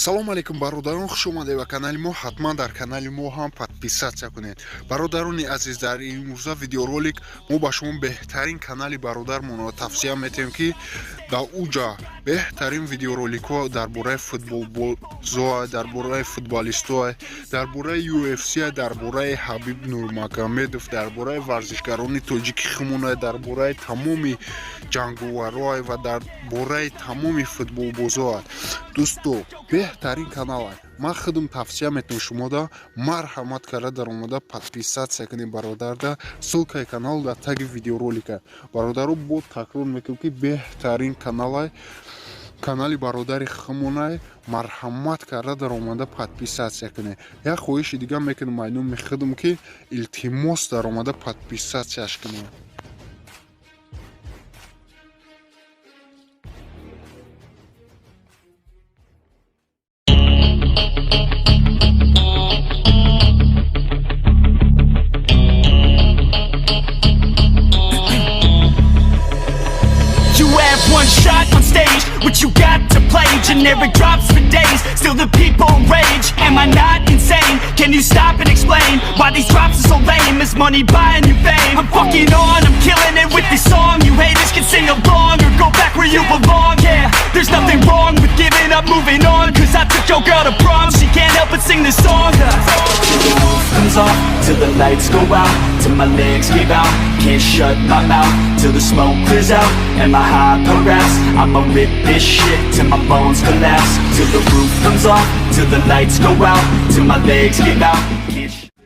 салому алейкум бародарон, хуш омадед ба канали мо. ҳатман дар канали мо ҳам подписатсия кунед. Бародарони азиз, дар имрӯза видеоролик мо ба шумо беҳтарин канали бародармонро тавсия метем ки дар уҷа беҳтарин видеороликҳо дар бораи футболбозо, дар бораи футболистҳо, дар бораи UFC, дар бораи Ҳабиб Нурмагомедов, дар бораи варзишгарони тоҷики химона, дар бораи тамоми ҷангуваро ва дар бораи тамоми футболбозо. дӯсто, беҳтарин канал аст. ман худам тавсия метавонам шумода марҳамат карда дар омада подписатсия кунед бародарда. ссилкаи канал дар таги видеоролика. бародаро бо такрор мекунам ки беҳтарин канал аст. канали бародари химонай, марҳамат карда дар омада подписатсия кунед. як хоҳиши дига мекунам майнун мехудам ки илтимос дар омада подписатсияш кунед. One shot on stage, what you got to play? Generic drops for days, still the people rage. Am I not insane? Can you stop and explain why these drops are so lame? Is money buying you fame? I'm fucking on, I'm killing it with this song. You haters can sing along or go back where you belong. Yeah, there's nothing wrong with giving up, moving on. Cause I took your girl to prom, she can't help but sing this song. Till the roof comes off, till the lights go out, till my legs give out, can't shut my mouth, till the smoke clears out, and my high harass. I'ma rip this shit till my bones collapse. Till the roof comes off, till the lights go out, till my legs give out.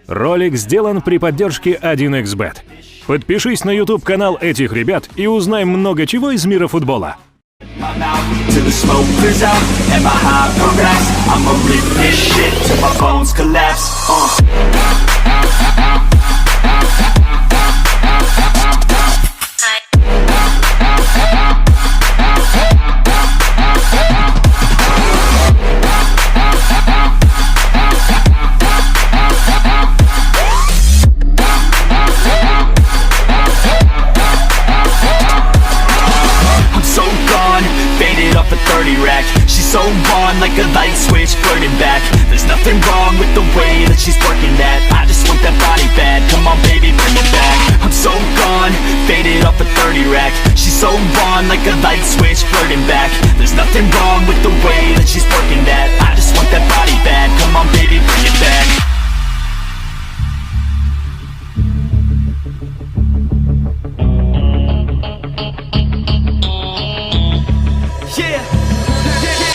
Ролик сделан при поддержке 1xBet. Подпишись на YouTube-канал этих ребят и узнай много чего из мира футбола. My mouth till the smoke clears out, and my high harass. I'ma rip this shit till my bones collapse. She's so on like a light switch, flirting back. There's nothing wrong with the way that she's working that. I just want that body bad, come on baby, bring it back. I'm so gone, faded off a 30 rack. She's so on like a light switch, flirting back. There's nothing wrong with the way that she's working that. I just want that body bad, come on baby, bring it back.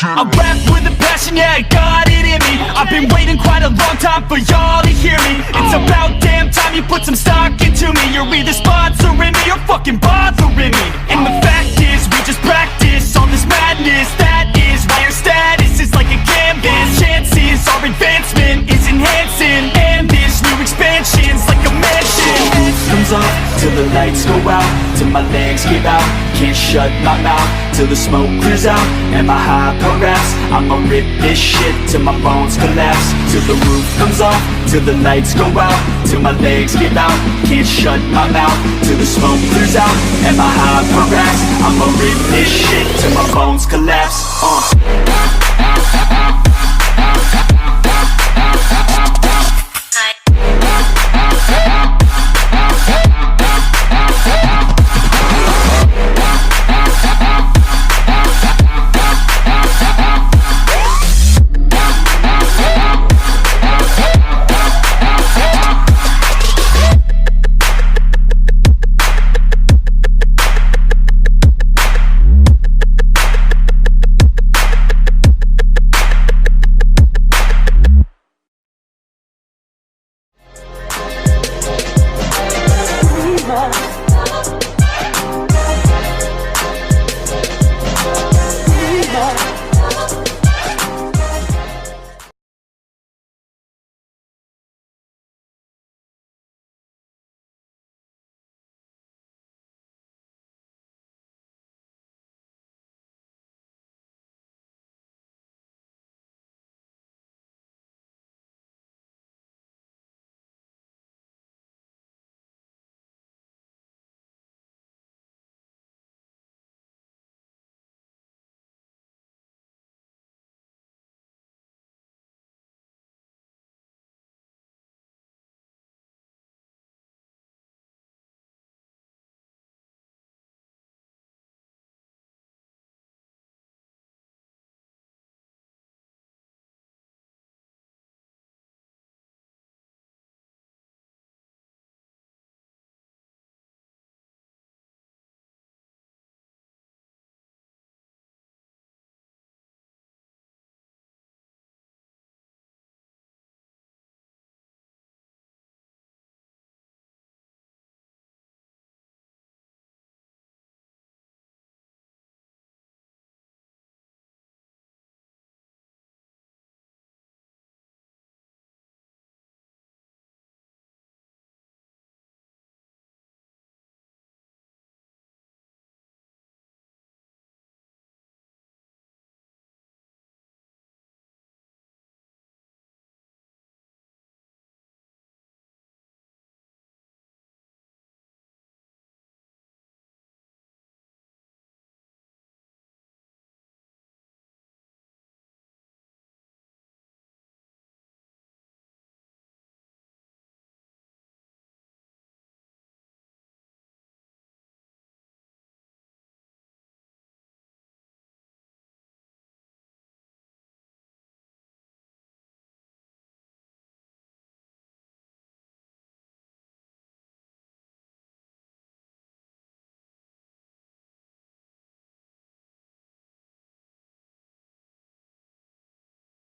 I rap with a passion, yeah, I got it in me. I've been waiting quite a long time for y'all to hear me. It's about damn time you put some stock into me. You're either sponsoring me or fucking bothering me. And the fact is, we just practice all this madness. That is why your status is like a canvas. Chances our advancement is enhancing, and this new expansion's like a mansion. Comes off till the lights go out, till my legs give out, can't shut my mouth, till the smoke clears out, and my high harass. I'ma rip this shit till my bones collapse. Till the roof comes off, till the lights go out, till my legs give out, can't shut my mouth, till the smoke clears out, and my high harass. I'ma rip this shit till my bones collapse.